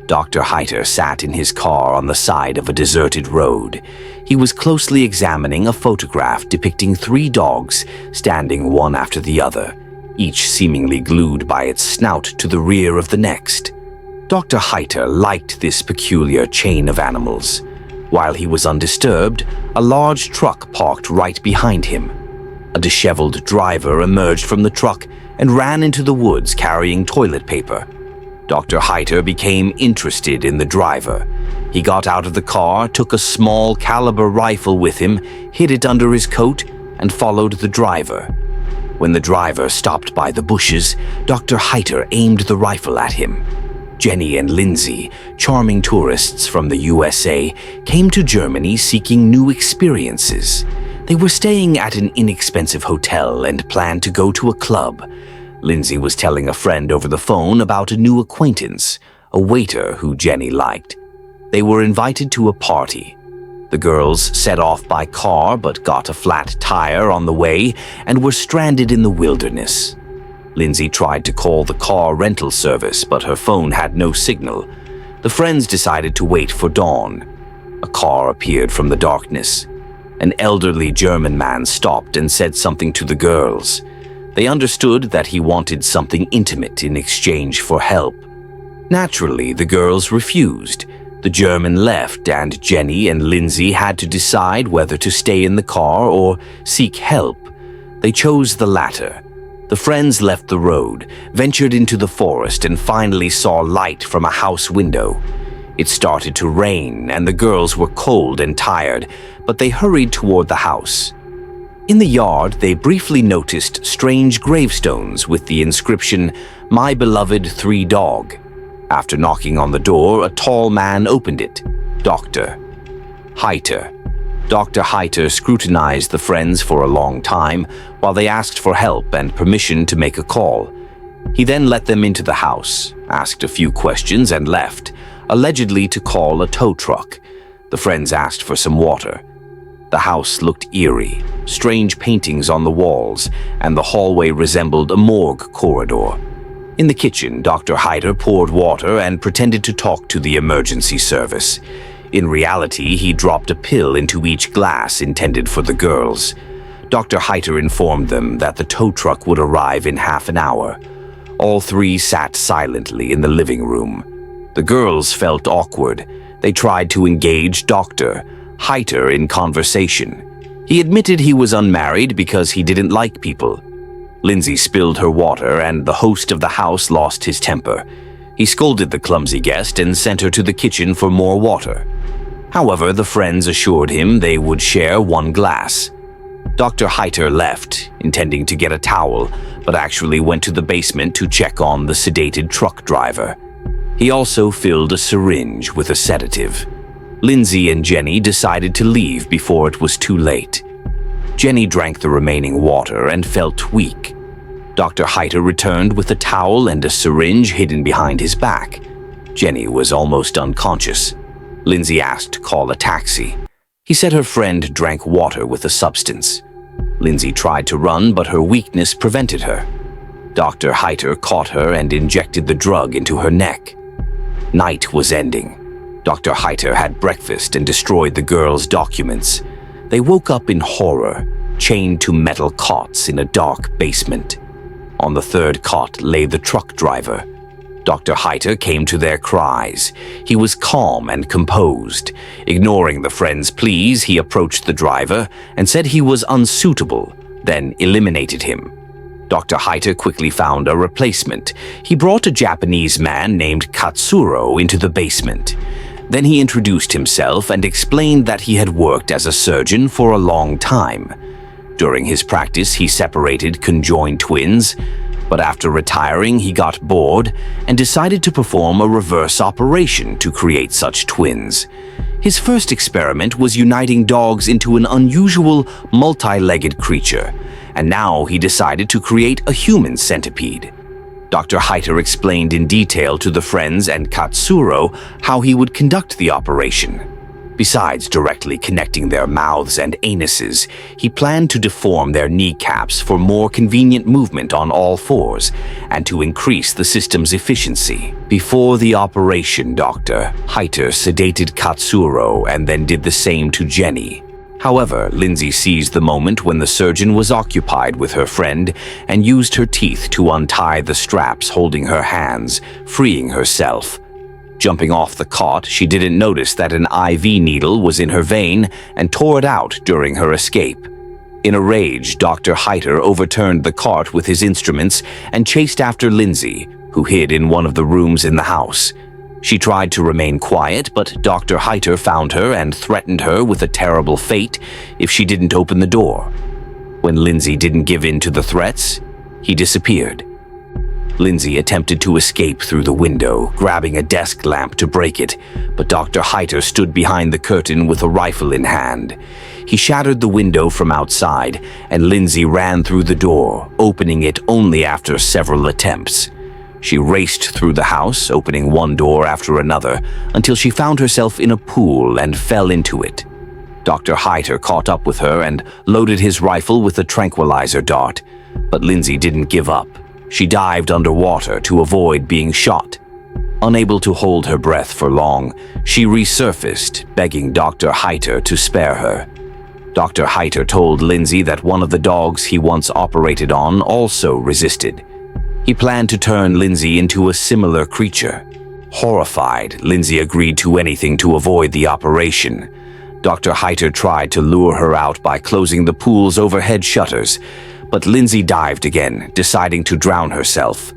Dr. Heiter sat in his car on the side of a deserted road. He was closely examining a photograph depicting 3 dogs standing one after the other, each seemingly glued by its snout to the rear of the next. Dr. Heiter liked this peculiar chain of animals. While he was undisturbed, a large truck parked right behind him. A disheveled driver emerged from the truck and ran into the woods carrying toilet paper. Dr. Heiter became interested in the driver. He got out of the car, took a small caliber rifle with him, hid it under his coat, and followed the driver. When the driver stopped by the bushes, Dr. Heiter aimed the rifle at him. Jenny and Lindsay, charming tourists from the USA, came to Germany seeking new experiences. They were staying at an inexpensive hotel and planned to go to a club. Lindsay was telling a friend over the phone about a new acquaintance, a waiter who Jenny liked. They were invited to a party. The girls set off by car but got a flat tire on the way and were stranded in the wilderness. Lindsay tried to call the car rental service, but her phone had no signal. The friends decided to wait for dawn. A car appeared from the darkness. An elderly German man stopped and said something to the girls. They understood that he wanted something intimate in exchange for help. Naturally, the girls refused. The German left, and Jenny and Lindsay had to decide whether to stay in the car or seek help. They chose the latter. The friends left the road, ventured into the forest, and finally saw light from a house window. It started to rain, and the girls were cold and tired, but they hurried toward the house. In the yard, they briefly noticed strange gravestones with the inscription, "My beloved 3 dog." After knocking on the door, a tall man opened it. Dr. Heiter. Dr. Heiter scrutinized the friends for a long time while they asked for help and permission to make a call. He then let them into the house, asked a few questions, and left, allegedly to call a tow truck. The friends asked for some water. The house looked eerie, strange paintings on the walls, and the hallway resembled a morgue corridor. In the kitchen, Dr. Heiter poured water and pretended to talk to the emergency service. In reality, he dropped a pill into each glass intended for the girls. Dr. Heiter informed them that the tow truck would arrive in half an hour. All 3 sat silently in the living room. The girls felt awkward. They tried to engage Dr. Heiter in conversation. He admitted he was unmarried because he didn't like people. Lindsay spilled her water, and the host of the house lost his temper. He scolded the clumsy guest and sent her to the kitchen for more water. However, the friends assured him they would share 1 glass. Dr. Heiter left, intending to get a towel, but actually went to the basement to check on the sedated truck driver. He also filled a syringe with a sedative. Lindsay and Jenny decided to leave before it was too late. Jenny drank the remaining water and felt weak. Dr. Heiter returned with a towel and a syringe hidden behind his back. Jenny was almost unconscious. Lindsay asked to call a taxi. He said her friend drank water with a substance. Lindsay tried to run, but her weakness prevented her. Dr. Heiter caught her and injected the drug into her neck. Night was ending. Dr. Heiter had breakfast and destroyed the girls' documents. They woke up in horror, chained to metal cots in a dark basement. On the 3rd cot lay the truck driver. Dr. Heiter came to their cries. He was calm and composed. Ignoring the friends' pleas, he approached the driver and said he was unsuitable, then eliminated him. Dr. Heiter quickly found a replacement. He brought a Japanese man named Katsuro into the basement. Then he introduced himself and explained that he had worked as a surgeon for a long time. During his practice, he separated conjoined twins, but after retiring, he got bored and decided to perform a reverse operation to create such twins. His first experiment was uniting dogs into an unusual, multi-legged creature, and now he decided to create a human centipede. Dr. Heiter explained in detail to the friends and Katsuro how he would conduct the operation. Besides directly connecting their mouths and anuses, he planned to deform their kneecaps for more convenient movement on all fours and to increase the system's efficiency. Before the operation, Dr. Heiter sedated Katsuro and then did the same to Jenny. However, Lindsay seized the moment when the surgeon was occupied with her friend and used her teeth to untie the straps holding her hands, freeing herself. Jumping off the cot, she didn't notice that an IV needle was in her vein and tore it out during her escape. In a rage, Dr. Heiter overturned the cart with his instruments and chased after Lindsay, who hid in one of the rooms in the house. She tried to remain quiet, but Dr. Heiter found her and threatened her with a terrible fate if she didn't open the door. When Lindsay didn't give in to the threats, he disappeared. Lindsay attempted to escape through the window, grabbing a desk lamp to break it, but Dr. Heiter stood behind the curtain with a rifle in hand. He shattered the window from outside, and Lindsay ran through the door, opening it only after several attempts. She raced through the house, opening one door after another, until she found herself in a pool and fell into it. Dr. Heiter caught up with her and loaded his rifle with a tranquilizer dart, but Lindsay didn't give up. She dived underwater to avoid being shot. Unable to hold her breath for long, she resurfaced, begging Dr. Heiter to spare her. Dr. Heiter told Lindsay that one of the dogs he once operated on also resisted. He planned to turn Lindsay into a similar creature. Horrified, Lindsay agreed to anything to avoid the operation. Dr. Heiter tried to lure her out by closing the pool's overhead shutters, but Lindsay dived again, deciding to drown herself.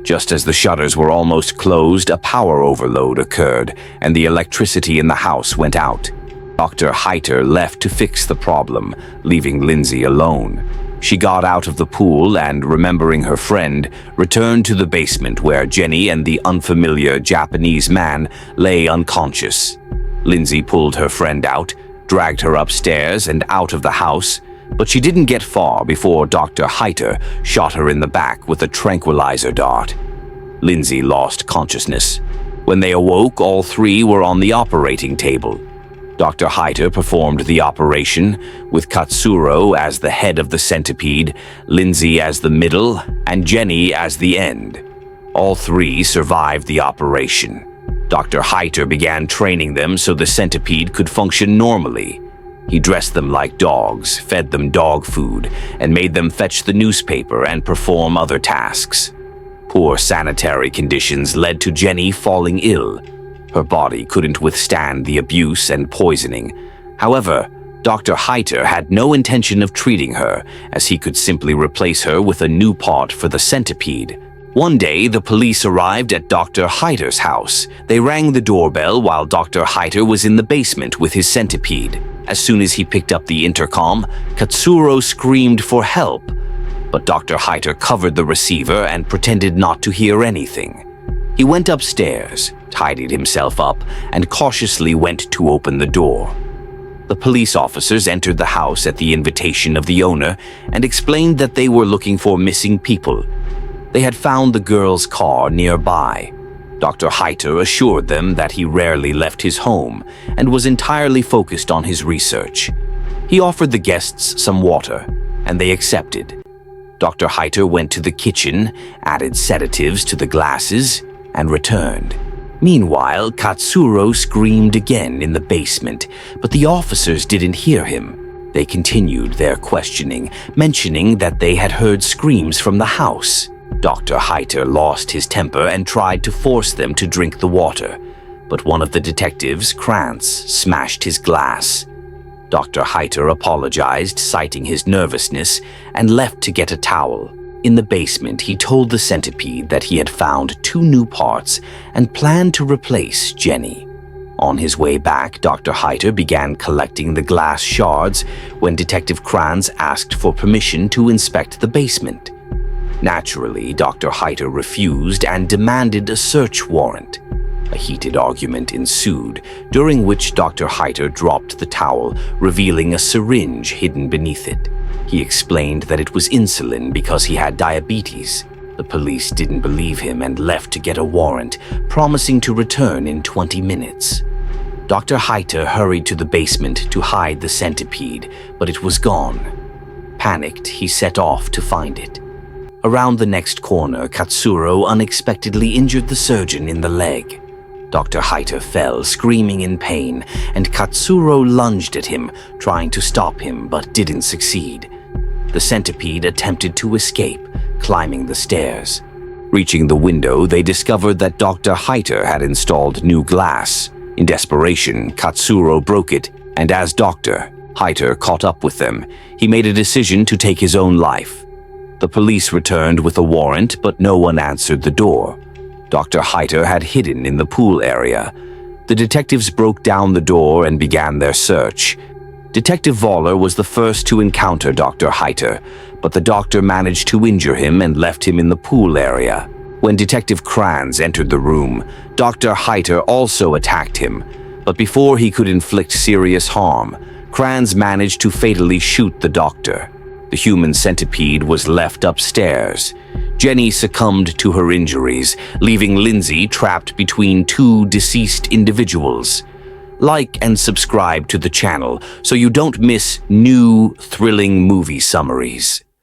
Just as the shutters were almost closed, a power overload occurred, and the electricity in the house went out. Dr. Heiter left to fix the problem, leaving Lindsay alone. She got out of the pool and, remembering her friend, returned to the basement where Jenny and the unfamiliar Japanese man lay unconscious. Lindsay pulled her friend out, dragged her upstairs and out of the house, but she didn't get far before Dr. Heiter shot her in the back with a tranquilizer dart. Lindsay lost consciousness. When they awoke, all three were on the operating table. Dr. Heiter performed the operation, with Katsuro as the head of the centipede, Lindsay as the middle, and Jenny as the end. All three survived the operation. Dr. Heiter began training them so the centipede could function normally. He dressed them like dogs, fed them dog food, and made them fetch the newspaper and perform other tasks. Poor sanitary conditions led to Jenny falling ill. Her body couldn't withstand the abuse and poisoning. However, Dr. Heiter had no intention of treating her, as he could simply replace her with a new part for the centipede. One day, the police arrived at Dr. Heiter's house. They rang the doorbell while Dr. Heiter was in the basement with his centipede. As soon as he picked up the intercom, Katsuro screamed for help, but Dr. Heiter covered the receiver and pretended not to hear anything. He went upstairs, tidied himself up, and cautiously went to open the door. The police officers entered the house at the invitation of the owner and explained that they were looking for missing people. They had found the girl's car nearby. Dr. Heiter assured them that he rarely left his home and was entirely focused on his research. He offered the guests some water, and they accepted. Dr. Heiter went to the kitchen, added sedatives to the glasses, and returned. Meanwhile, Katsuro screamed again in the basement, but the officers didn't hear him. They continued their questioning, mentioning that they had heard screams from the house. Dr. Heiter lost his temper and tried to force them to drink the water, but one of the detectives, Krantz, smashed his glass. Dr. Heiter apologized, citing his nervousness, and left to get a towel. In the basement, he told the centipede that he had found 2 new parts and planned to replace Jenny. On his way back, Dr. Heiter began collecting the glass shards when Detective Krantz asked for permission to inspect the basement. Naturally, Dr. Heiter refused and demanded a search warrant. A heated argument ensued, during which Dr. Heiter dropped the towel, revealing a syringe hidden beneath it. He explained that it was insulin because he had diabetes. The police didn't believe him and left to get a warrant, promising to return in 20 minutes. Dr. Heiter hurried to the basement to hide the centipede, but it was gone. Panicked, he set off to find it. Around the next corner, Katsuro unexpectedly injured the surgeon in the leg. Dr. Heiter fell, screaming in pain, and Katsuro lunged at him, trying to stop him, but didn't succeed. The centipede attempted to escape, climbing the stairs. Reaching the window, they discovered that Dr. Heiter had installed new glass. In desperation, Katsuro broke it, and as Dr. Heiter caught up with them, he made a decision to take his own life. The police returned with a warrant, but no one answered the door. Dr. Heiter had hidden in the pool area. The detectives broke down the door and began their search. Detective Voller was the first to encounter Dr. Heiter, but the doctor managed to injure him and left him in the pool area. When Detective Kranz entered the room, Dr. Heiter also attacked him, but before he could inflict serious harm, Kranz managed to fatally shoot the doctor. The human centipede was left upstairs. Jenny succumbed to her injuries, leaving Lindsay trapped between two deceased individuals. Like and subscribe to the channel so you don't miss new, thrilling movie summaries.